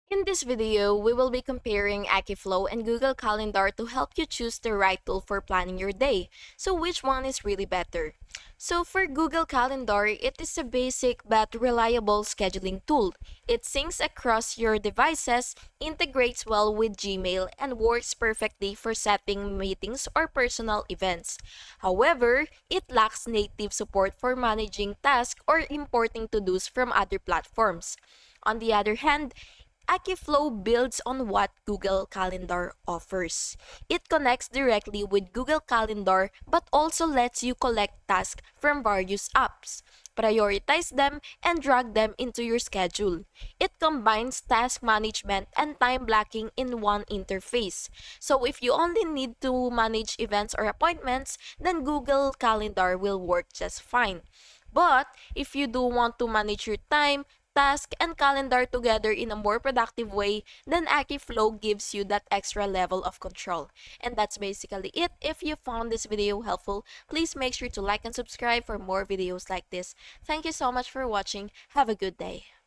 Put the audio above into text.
In this video, we will be comparing Akiflow and Google Calendar to help you choose the right tool for planning your day. So which one is really better? So for Google Calendar, it is a basic but reliable scheduling tool. It syncs across your devices, integrates well with Gmail, and works perfectly for setting meetings or personal events. However, it lacks native support for managing tasks or importing to-dos from other platforms. On the other hand, Akiflow builds on what Google Calendar offers. It connects directly with Google Calendar but also lets you collect tasks from various apps, prioritize them, and drag them into your schedule. It combines task management and time blocking in one interface. So if you only need to manage events or appointments, then Google Calendar will work just fine. But if you do want to manage your time, task, and calendar together in a more productive way, then Akiflow gives you that extra level of control. And that's basically it. If you found this video helpful, please make sure to like and subscribe for more videos like this. Thank you so much for watching. Have a good day.